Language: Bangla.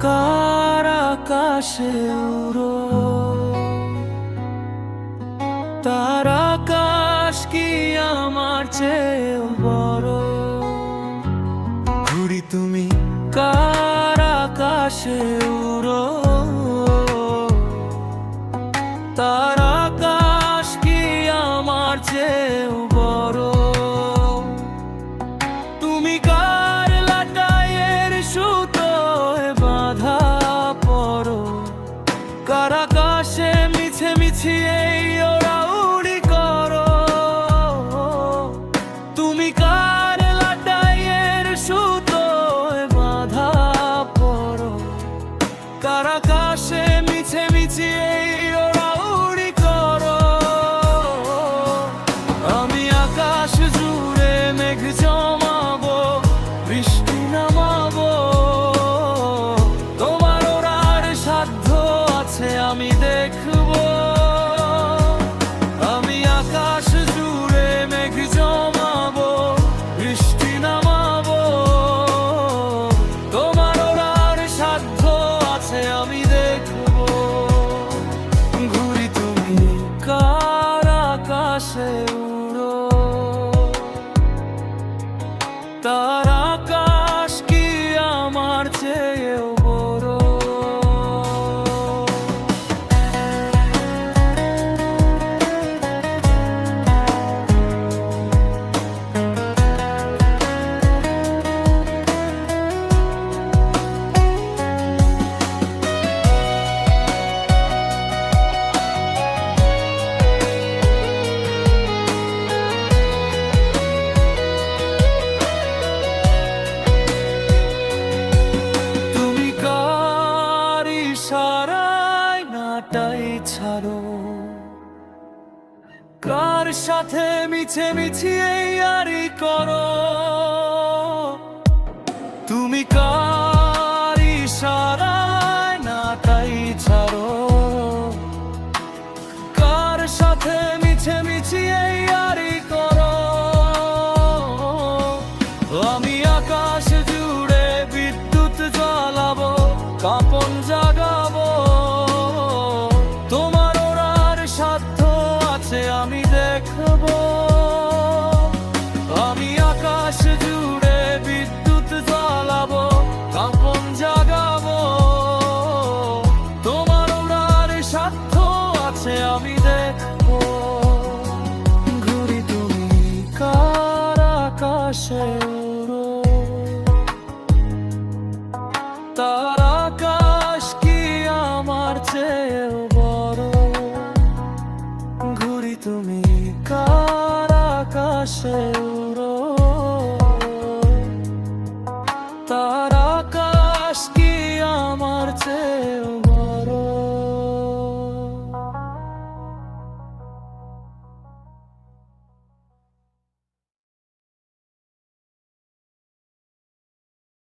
কার আকাশে উড়ো, তার আকাশ কি আমার চেয়েও বড়। ঘুড়ি তুমি কার আকাশে উড়ো, তার আকাশ কি আমার চেয়েও বড়। তুমি কার লাটাইয়ের সুতোয় বাঁধা পড়ো, কার আকাশে মিছে মিছিয়ে ওড়াউড়ি করো। তুমি কার লাটাইয়ের সুতোয় বাঁধা পড়ো, কার আকাশে মিছে মিছিয়ে ওড়াউড়ি করো। আমি আকাশ জুড়ে মেঘ জমাবো, বৃষ্টি নামাবো, তোমার ওড়ার সাধ্য আছে আমি দেখবো। আমি আকাশ জুড়ে মেঘ জমাবো, বৃষ্টি নামাবো, তোমার ওড়ার সাধ্য আছে আমি দেখবো। ঘুড়ি তুমি কার আকাশে উড়ো, তার আকাশ কি আমার চেয়েও বড়। ইশারায় নাটাই ছাড়ো, কার সাথে মিছে মিছিয়ে ইয়ারি করো। তুমি কার ইশারায় নাটাই ছাড়ো, কার সাথে মিছে মিছিয়ে ইয়ারি করো। আমি আকাশ জুড়ে বিদ্যুৎ জ্বালাবো, কাঁপন জাগাবো, তোমার ওড়ার সাধ্য আছে আমি দেখবো। আমি আকাশ জুড়ে বিদ্যুৎ জ্বালাবো, কাঁপন জাগাবো, তোমার ওড়ার সাধ্য আছে আমি দেখবো। ঘুড়ি তুমি কার আকাশে উড়ো, তার আকাশ কি আমার চেয়েও বড়। ঘুড়ি তুমি কার আকাশে